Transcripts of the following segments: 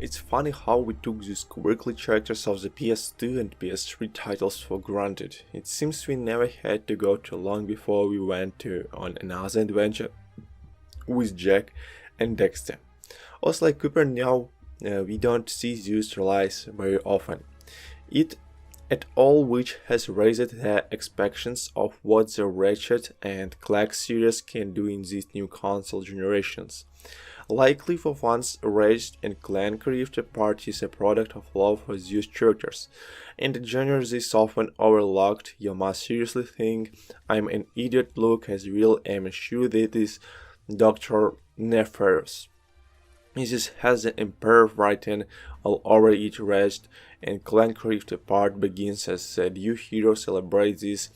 It's funny how we took these quirky characters of the PS2 and PS3 titles for granted. It seems we never had to go too long before we went on another adventure with Jack and Dexter. Also, like Cooper now, we don't see these relies very often. It at all, which has raised the expectations of what the Ratchet and Clank series can do in these new console generations. Likely for fans, Ratchet and Clank Rift Apart is a product of love for these characters, and the genre is often overlooked. You must seriously think I'm an idiot look as real am sure that is Dr. Nefarious. This has the Emperor written all over each Ratchet and Clank Rift Apart begins as a new hero celebrates these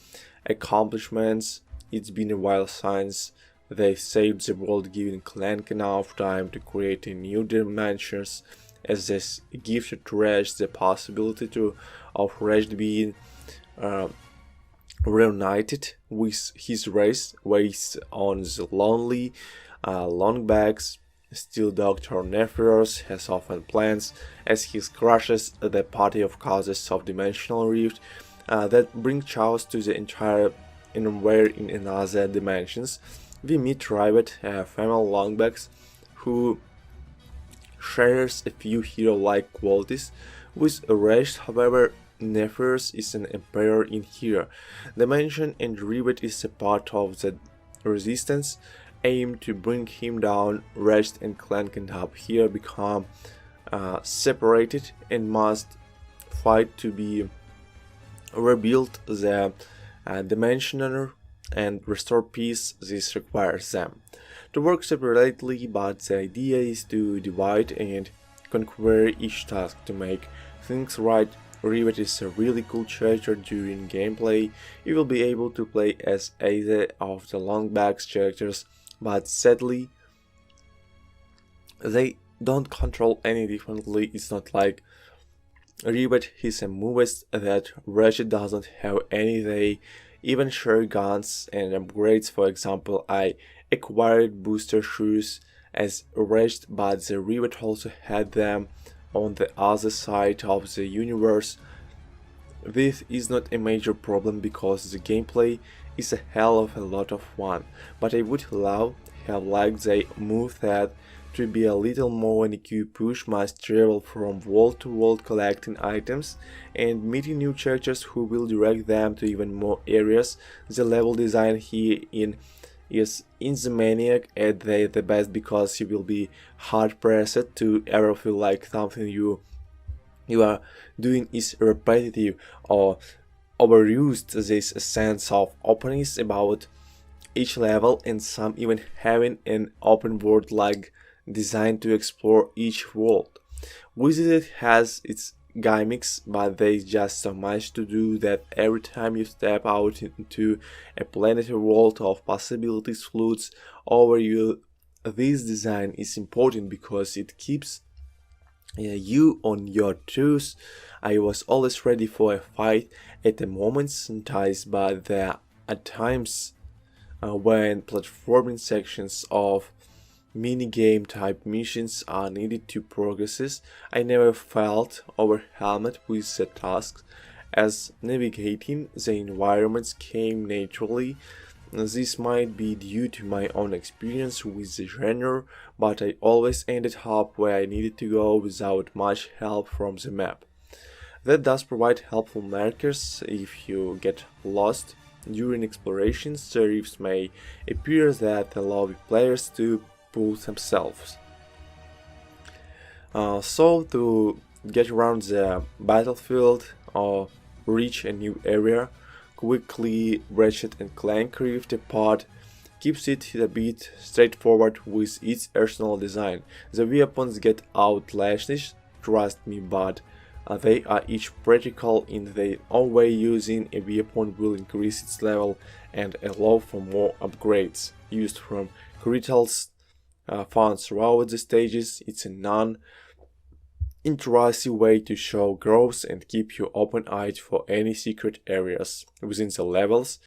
accomplishments. It's been a while since they saved the world, giving Clank enough time to create a new dimensions as this gift to Ratchet the possibility of Ratchet being reunited with his race based on the lonely long backs. Still, Dr. Nefarious has often plans as he crushes the party of causes of dimensional rift that bring chaos to the entire where in another dimensions. We meet Ratchet, a female longbacks who shares a few hero-like qualities with Ratchet. However, Nefarious is an emperor in here dimension and Ratchet is a part of the resistance aim to bring him down. Ratchet and Clank end up here become separated and must fight to be rebuild the dimensioner and restore peace. This requires them to work separately, but the idea is to divide and conquer each task to make things right. Ratchet is a really cool character. During gameplay you will be able to play as either of the longbacks characters, but sadly they don't control any differently. It's not like Ratchet, he's a movist that Ratchet doesn't have any. They even share guns and upgrades. For example, I acquired booster shoes as Ratchet, but the Ratchet also had them on the other side of the universe. This is not a major problem because the gameplay is a hell of a lot of fun, but I would have liked the move that to be a little more when you push must travel from world to world collecting items and meeting new characters who will direct them to even more areas. The level design here is insomniac at the best because you will be hard pressed to ever feel like something you are doing is repetitive or overused. This sense of openness about each level and some even having an open world like designed to explore each world. Wizard has its gimmicks, but there's just so much to do that every time you step out into a planetary world of possibilities floats over you. This design is important because it keeps you on your toes. I was always ready for a fight at a moment's notice, but there are times when platforming sections of minigame type missions are needed to progress. I never felt overwhelmed with the tasks as navigating the environments came naturally. This might be due to my own experience with the genre, but I always ended up where I needed to go without much help from the map. That does provide helpful markers if you get lost. During explorations, the rifts may appear that allow players to pull themselves. So to get around the battlefield or reach a new area quickly, Ratchet and Clank Rift Apart keeps it a bit straightforward with its arsenal design. The weapons get outlashed, trust me, but they are each practical in their own way. Using a weapon will increase its level and allow for more upgrades. Used from crystals found throughout the stages, it's a non-intrusive way to show growth and keep you open-eyed for any secret areas within the levels.